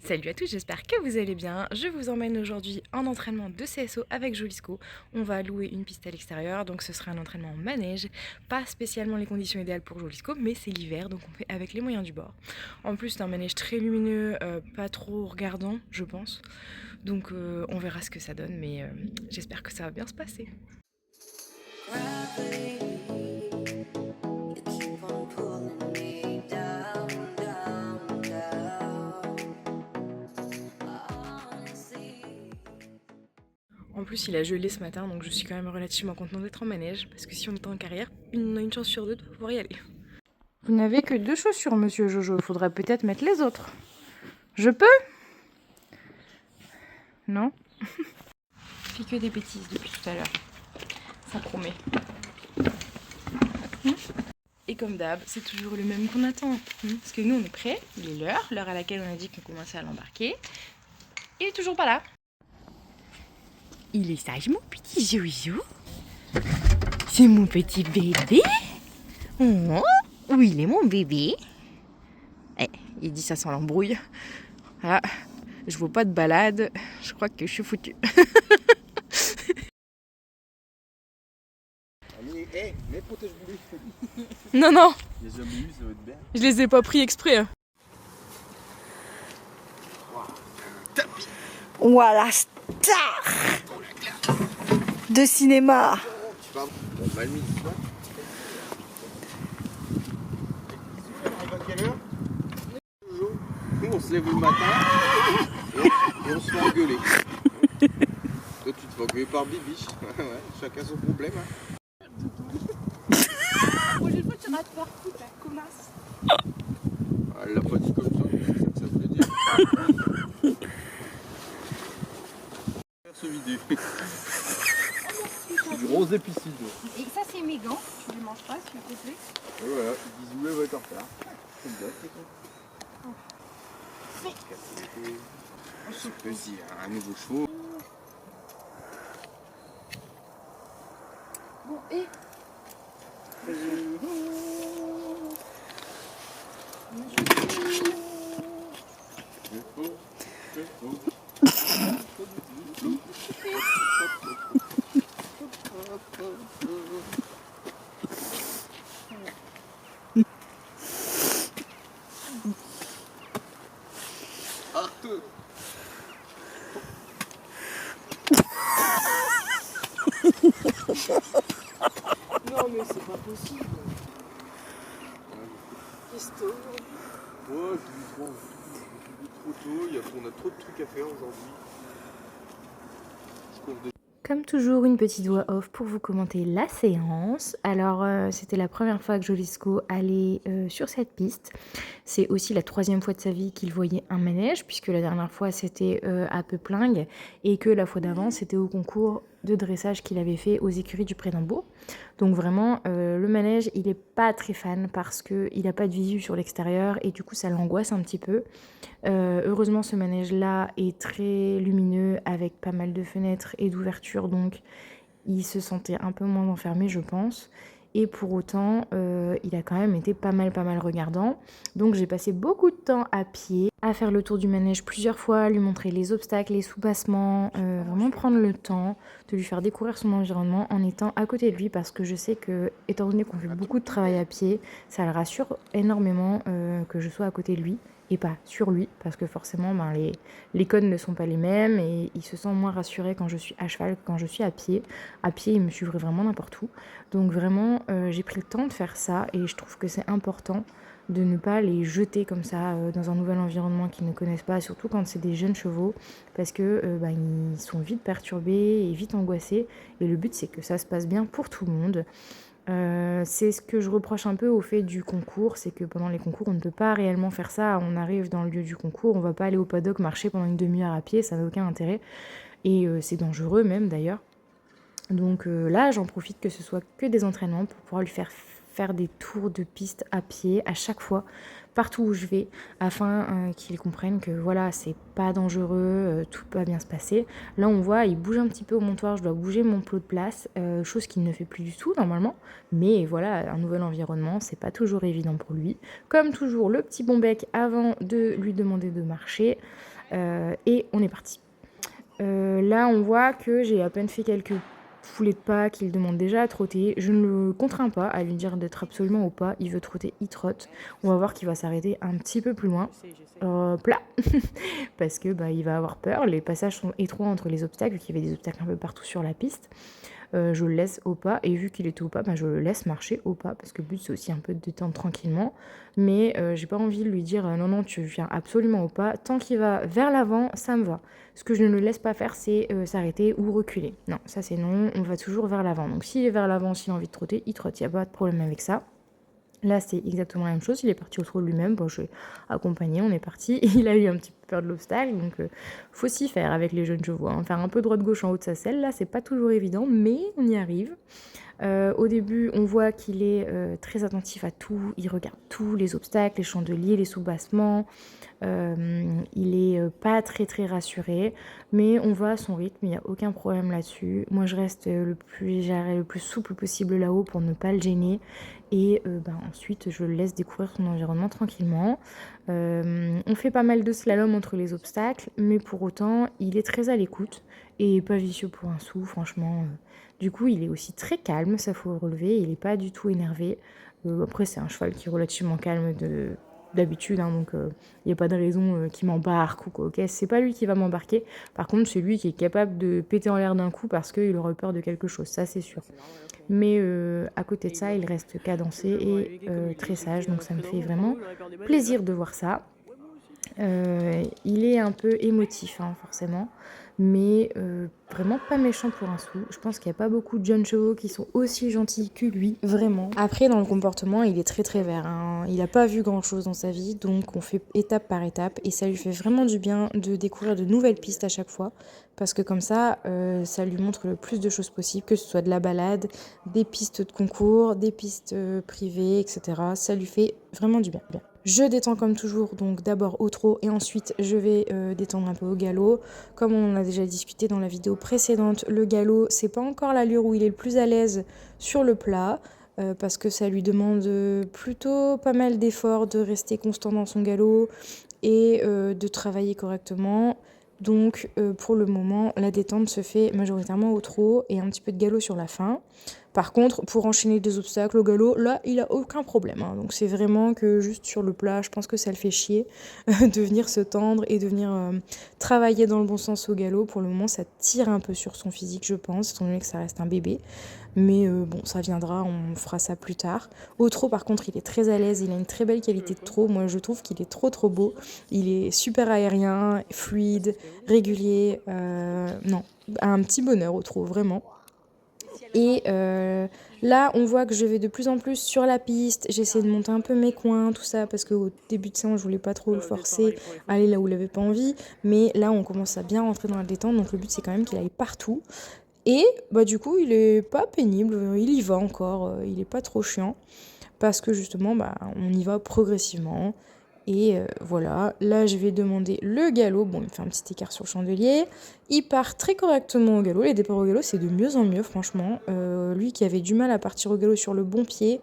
Salut à tous, j'espère que vous allez bien. Je vous emmène aujourd'hui en entraînement de CSO avec Jolisko. On va louer une piste à l'extérieur, donc ce sera un entraînement en manège. Pas spécialement les conditions idéales pour Jolisko, mais c'est l'hiver, donc on fait avec les moyens du bord. En plus, c'est un manège très lumineux, pas trop regardant, je pense. Donc on verra ce que ça donne, mais j'espère que ça va bien se passer. En plus, il a gelé ce matin, donc je suis quand même relativement contente d'être en manège, parce que si on est en carrière, on a une chance sur deux de pouvoir y aller. Vous n'avez que 2 chaussures, monsieur Jojo. Il faudrait peut-être mettre les autres. Je peux? Non? Je fais que des bêtises depuis tout à l'heure. Ça promet. Et comme d'hab, c'est toujours le même qu'on attend. Parce que nous, on est prêts. Il est l'heure à laquelle on a dit qu'on commençait à l'embarquer. Il est toujours pas là. Il est sage, mon petit Jojo. C'est mon petit bébé. Oh, oui, il est mon bébé. Eh, il dit ça sans l'embrouille. Ah, je vois pas de balade. Je crois que je suis foutue. Mais protège-boulet. Non, non. Les jamais eu, ça va être bien. Je les ai pas pris exprès. Voilà, star de cinéma. Tu parles mal mis, tu vois. On arrive à quelle heure? Nous, on se lève le matin et on se fait engueuler. Toi, tu te fais engueuler par Bibiche. Ouais, chacun son problème. Hein. La prochaine fois, tu rates partout, ta connasse. Ah, elle l'a pas dit comme ça, c'est ça que ça voulait dire. Se vider. C'est du rose épicide. Et ça, c'est mes gants. Tu les manges pas, s'il te plaît. Et voilà, bisous, elle va être en retard. C'est bien, c'est quoi. On se fait plaisir, un nouveau chevaux. Bon, et non, mais c'est pas possible. Qu'est-ce que Ouais, je dis trop tôt, on a trop de trucs à faire aujourd'hui. Je cours des... Comme toujours, une petite voix off pour vous commenter la séance. Alors, c'était la première fois que Jolisko allait sur cette piste. C'est aussi la 3e fois de sa vie qu'il voyait un manège, puisque la dernière fois, c'était à Peuplingue, et que la fois d'avant, c'était au concours de dressage qu'il avait fait aux écuries du Prédambourg. Donc vraiment, le manège, il n'est pas très fan parce qu'il n'a pas de visu sur l'extérieur, et du coup, ça l'angoisse un petit peu. Heureusement, ce manège-là est très lumineux avec pas mal de fenêtres et d'ouvertures, donc il se sentait un peu moins enfermé, je pense. Et pour autant, il a quand même été pas mal regardant. Donc j'ai passé beaucoup de temps à pied, à faire le tour du manège plusieurs fois, lui montrer les obstacles, les soubassements, vraiment prendre le temps de lui faire découvrir son environnement en étant à côté de lui, parce que je sais que, étant donné qu'on fait beaucoup de travail à pied, ça le rassure énormément que je sois à côté de lui et pas sur lui, parce que forcément les codes ne sont pas les mêmes et il se sent moins rassuré quand je suis à cheval que quand je suis à pied. À pied, il me suivrait vraiment n'importe où. Donc vraiment, j'ai pris le temps de faire ça et je trouve que c'est important de ne pas les jeter comme ça dans un nouvel environnement qu'ils ne connaissent pas, surtout quand c'est des jeunes chevaux, parce que ils sont vite perturbés et vite angoissés, et le but c'est que ça se passe bien pour tout le monde. C'est ce que je reproche un peu au fait du concours, c'est que pendant les concours, on ne peut pas réellement faire ça. On arrive dans le lieu du concours, on va pas aller au paddock marcher pendant une demi-heure à pied, ça n'a aucun intérêt. Et c'est dangereux même d'ailleurs. Donc là, j'en profite que ce soit que des entraînements pour pouvoir lui faire des tours de piste à pied à chaque fois, partout où je vais afin qu'ils comprennent que voilà, c'est pas dangereux, tout va bien se passer. Là, on voit, il bouge un petit peu au montoir, je dois bouger mon plot de place, chose qu'il ne fait plus du tout normalement. Mais voilà, un nouvel environnement, c'est pas toujours évident pour lui. Comme toujours, le petit bon bec avant de lui demander de marcher. Et on est parti. Là, on voit que j'ai à peine fait quelques foulées de pas qu'il demande déjà à trotter. Je ne le contrains pas à lui dire d'être absolument au pas. Il veut trotter, il trotte. On va voir qu'il va s'arrêter un petit peu plus loin. Plat. Parce que il va avoir peur. Les passages sont étroits entre les obstacles, vu qu'il y avait des obstacles un peu partout sur la piste. Je le laisse au pas, et vu qu'il était au pas, je le laisse marcher au pas, parce que le but c'est aussi un peu de détendre tranquillement, mais j'ai pas envie de lui dire non non tu viens absolument au pas, tant qu'il va vers l'avant ça me va. Ce que je ne le laisse pas faire c'est s'arrêter ou reculer, non ça c'est non, on va toujours vers l'avant, donc s'il est vers l'avant, s'il a envie de trotter, il trotte, il n'y a pas de problème avec ça. Là, c'est exactement la même chose. Il est parti au trot lui-même. Bon, je l'ai accompagné, on est parti. Il a eu un petit peu peur de l'obstacle, donc faut s'y faire avec les jeunes chevaux. Hein. Faire un peu droite-gauche en haut de sa selle, là, c'est pas toujours évident, mais on y arrive. Au début, on voit qu'il est très attentif à tout. Il regarde tous les obstacles, les chandeliers, les soubassements. Il est pas très très rassuré, mais on va à son rythme, il n'y a aucun problème là-dessus. Moi je reste le plus souple possible là-haut pour ne pas le gêner, et ensuite je le laisse découvrir son environnement tranquillement. On fait pas mal de slalom entre les obstacles, mais pour autant il est très à l'écoute et pas vicieux pour un sou, franchement. Du coup il est aussi très calme, ça faut le relever, il n'est pas du tout énervé. Après c'est un cheval qui est relativement calme d'habitude, hein, donc il n'y a pas de raison qu'il m'embarque ou quoi, ok, c'est pas lui qui va m'embarquer, par contre c'est lui qui est capable de péter en l'air d'un coup parce qu'il aurait peur de quelque chose, ça c'est sûr, mais à côté de ça il reste cadencé et très sage, donc ça me fait vraiment plaisir de voir ça. Il est un peu émotif, hein, forcément, mais vraiment pas méchant pour un sou. Je pense qu'il n'y a pas beaucoup de jeunes chevaux qui sont aussi gentils que lui, vraiment. Après, dans le comportement, il est très très vert. Hein. Il n'a pas vu grand-chose dans sa vie, donc on fait étape par étape, et ça lui fait vraiment du bien de découvrir de nouvelles pistes à chaque fois, parce que comme ça, ça lui montre le plus de choses possibles, que ce soit de la balade, des pistes de concours, des pistes privées, etc. Ça lui fait vraiment du bien. Je détends comme toujours, donc d'abord au trot et ensuite je vais détendre un peu au galop. Comme on en a déjà discuté dans la vidéo précédente, le galop, c'est pas encore l'allure où il est le plus à l'aise sur le plat, parce que ça lui demande plutôt pas mal d'efforts de rester constant dans son galop et de travailler correctement. Donc pour le moment, la détente se fait majoritairement au trot et un petit peu de galop sur la fin. Par contre, pour enchaîner des obstacles au galop, là, il a aucun problème. Hein. Donc c'est vraiment que juste sur le plat, je pense que ça le fait chier de venir se tendre et de venir travailler dans le bon sens au galop. Pour le moment, ça tire un peu sur son physique, je pense, étant donné que ça reste un bébé. Mais bon, ça viendra, on fera ça plus tard. Au trot, par contre, il est très à l'aise, il a une très belle qualité de trot. Moi, je trouve qu'il est trop beau. Il est super aérien, fluide, régulier. Non, un petit bonheur au trot, vraiment. Et là, on voit que je vais de plus en plus sur la piste. J'essaie de monter un peu mes coins, tout ça, parce qu'au début de séance, je voulais pas trop le forcer à aller là où il avait pas envie. Mais là, on commence à bien rentrer dans la détente, donc le but, c'est quand même qu'il aille partout. Et du coup, il est pas pénible, il y va encore, il est pas trop chiant, parce que justement, on y va progressivement. Et voilà, là je vais demander le galop. Bon, il me fait un petit écart sur le chandelier. Il part très correctement au galop. Les départs au galop, c'est de mieux en mieux, franchement. Lui qui avait du mal à partir au galop sur le bon pied,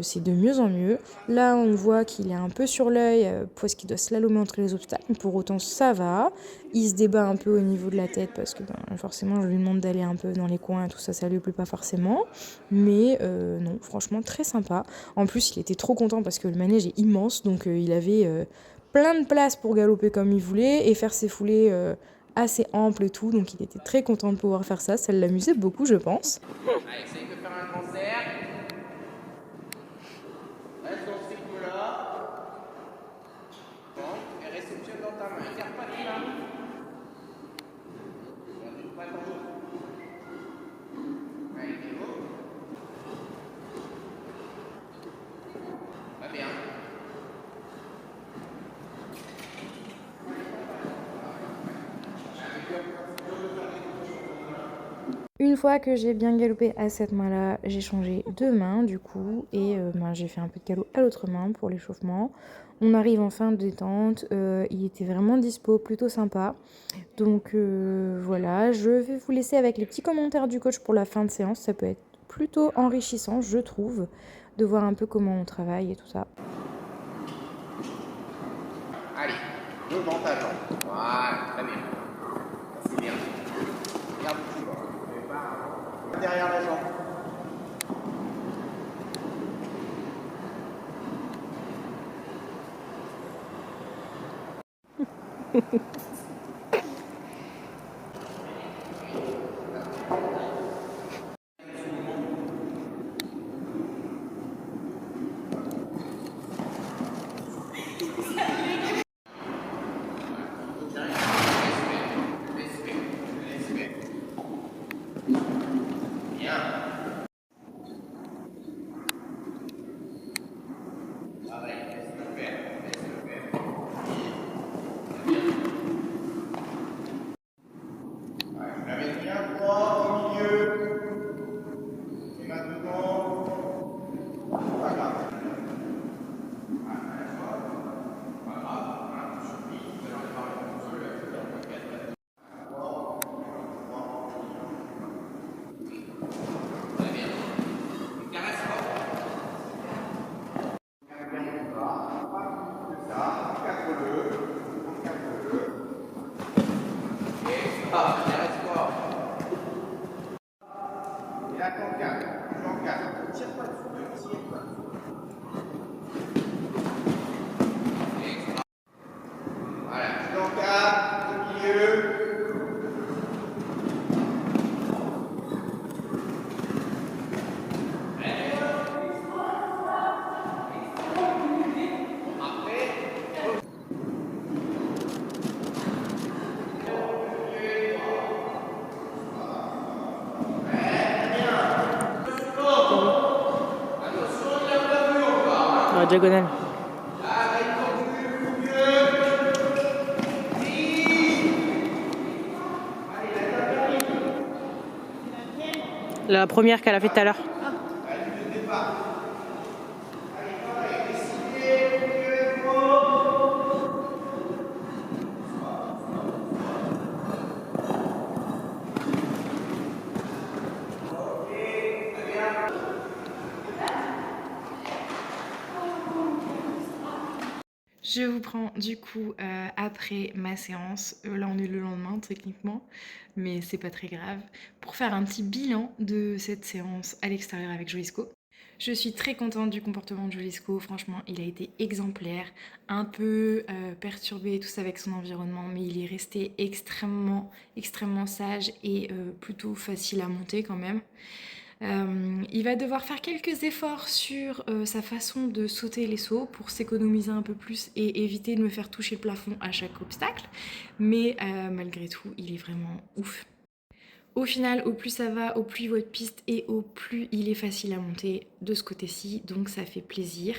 c'est de mieux en mieux. Là, on voit qu'il est un peu sur l'œil parce qu'il doit slalomer entre les obstacles. Mais pour autant, ça va. Il se débat un peu au niveau de la tête parce que forcément, je lui demande d'aller un peu dans les coins et tout ça, ça lui plaît pas forcément. Mais non, franchement, très sympa. En plus, il était trop content parce que le manège est immense. Donc, il avait plein de place pour galoper comme il voulait et faire ses foulées assez amples et tout. Donc, il était très content de pouvoir faire ça. Ça l'amusait beaucoup, je pense. Allez, essaye de faire un concert. Reste dans ce rythme-là. Bon, et réceptionne dans ta main. Tire pas tes mains. Pas ton dos. Allez, t'es beau. Pas bien. Une fois que j'ai bien galopé à cette main-là, j'ai changé de main du coup et j'ai fait un peu de galop à l'autre main pour l'échauffement. On arrive en fin de détente, il était vraiment dispo, plutôt sympa. Donc voilà, je vais vous laisser avec les petits commentaires du coach pour la fin de séance. Ça peut être plutôt enrichissant, je trouve, de voir un peu comment on travaille et tout ça. Allez, devant ta jambe. Voilà, très bien. C'est bien. Regarde où tu vas. Derrière la jambe. Diagonale. La première qu'elle a fait tout à l'heure. Je vous prends du coup après ma séance, là on est le lendemain techniquement, mais c'est pas très grave, pour faire un petit bilan de cette séance à l'extérieur avec Jolisco. Je suis très contente du comportement de Jolisco, franchement il a été exemplaire, un peu perturbé tout ça avec son environnement, mais il est resté extrêmement sage et plutôt facile à monter quand même. Il va devoir faire quelques efforts sur sa façon de sauter les sauts pour s'économiser un peu plus et éviter de me faire toucher le plafond à chaque obstacle. Mais malgré tout, il est vraiment ouf. Au final, au plus ça va, au plus votre piste et au plus il est facile à monter de ce côté-ci, donc ça fait plaisir.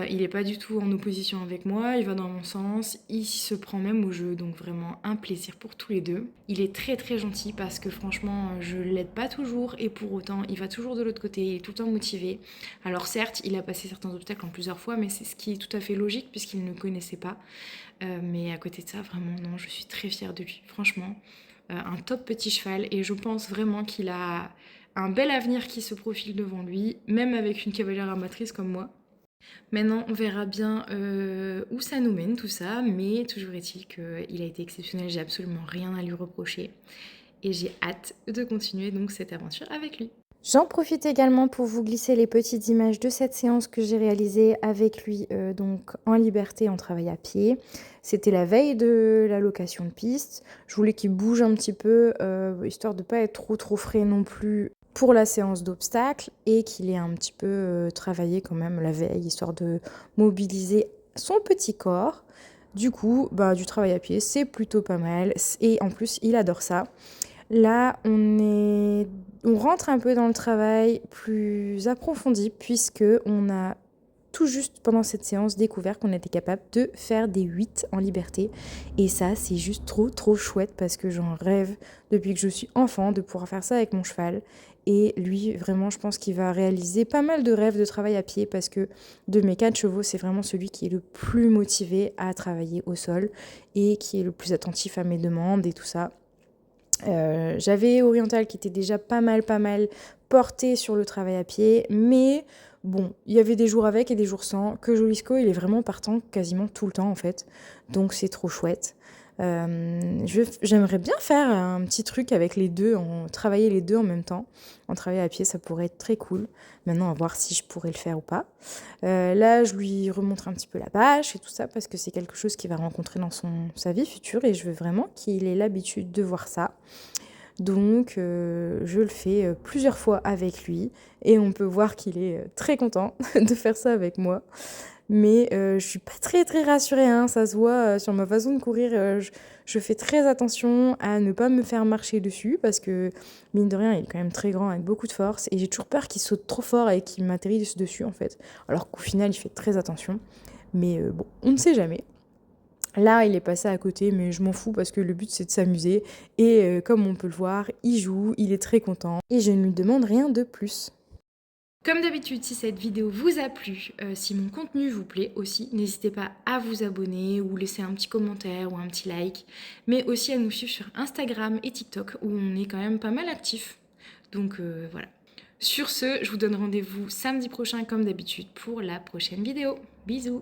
Il n'est pas du tout en opposition avec moi, il va dans mon sens, il se prend même au jeu, donc vraiment un plaisir pour tous les deux. Il est très gentil parce que franchement je l'aide pas toujours et pour autant il va toujours de l'autre côté, il est tout le temps motivé. Alors certes il a passé certains obstacles en plusieurs fois, mais c'est ce qui est tout à fait logique puisqu'il ne connaissait pas. Mais à côté de ça vraiment non, je suis très fière de lui, franchement. Un top petit cheval et je pense vraiment qu'il a un bel avenir qui se profile devant lui, même avec une cavalière amatrice comme moi. Maintenant, on verra bien où ça nous mène tout ça, mais toujours est-il qu'il a été exceptionnel, j'ai absolument rien à lui reprocher et j'ai hâte de continuer donc cette aventure avec lui. J'en profite également pour vous glisser les petites images de cette séance que j'ai réalisée avec lui donc en liberté, en travail à pied. C'était la veille de la location de piste. Je voulais qu'il bouge un petit peu, histoire de ne pas être trop frais non plus pour la séance d'obstacles et qu'il ait un petit peu travaillé quand même la veille, histoire de mobiliser son petit corps. Du coup, du travail à pied, c'est plutôt pas mal et en plus, il adore ça. Là, on rentre un peu dans le travail plus approfondi puisque on a tout juste pendant cette séance découvert qu'on était capable de faire des 8 en liberté. Et ça, c'est juste trop chouette parce que j'en rêve depuis que je suis enfant de pouvoir faire ça avec mon cheval. Et lui, vraiment, je pense qu'il va réaliser pas mal de rêves de travail à pied parce que de mes 4 chevaux, c'est vraiment celui qui est le plus motivé à travailler au sol et qui est le plus attentif à mes demandes et tout ça. J'avais Oriental qui était déjà pas mal porté sur le travail à pied, mais bon, il y avait des jours avec et des jours sans. Que Jolisko, il est vraiment partant quasiment tout le temps en fait, donc c'est trop chouette. J'aimerais bien faire un petit truc avec les deux, travailler les deux en même temps. En travail à pied, ça pourrait être très cool. Maintenant, à voir si je pourrais le faire ou pas. Là, je lui remontre un petit peu la bâche et tout ça parce que c'est quelque chose qu'il va rencontrer dans sa vie future et je veux vraiment qu'il ait l'habitude de voir ça. Donc, je le fais plusieurs fois avec lui et on peut voir qu'il est très content de faire ça avec moi. Mais je suis pas très rassurée, hein, ça se voit sur ma façon de courir. Je fais très attention à ne pas me faire marcher dessus parce que, mine de rien, il est quand même très grand avec beaucoup de force et j'ai toujours peur qu'il saute trop fort et qu'il m'atterrisse dessus en fait. Alors qu'au final, il fait très attention. Mais bon, on ne sait jamais. Là, il est passé à côté, mais je m'en fous parce que le but c'est de s'amuser. Et comme on peut le voir, il joue, il est très content et je ne lui demande rien de plus. Comme d'habitude, si cette vidéo vous a plu, si mon contenu vous plaît aussi, n'hésitez pas à vous abonner ou laisser un petit commentaire ou un petit like, mais aussi à nous suivre sur Instagram et TikTok où on est quand même pas mal actifs. Donc voilà. Sur ce, je vous donne rendez-vous samedi prochain comme d'habitude pour la prochaine vidéo. Bisous!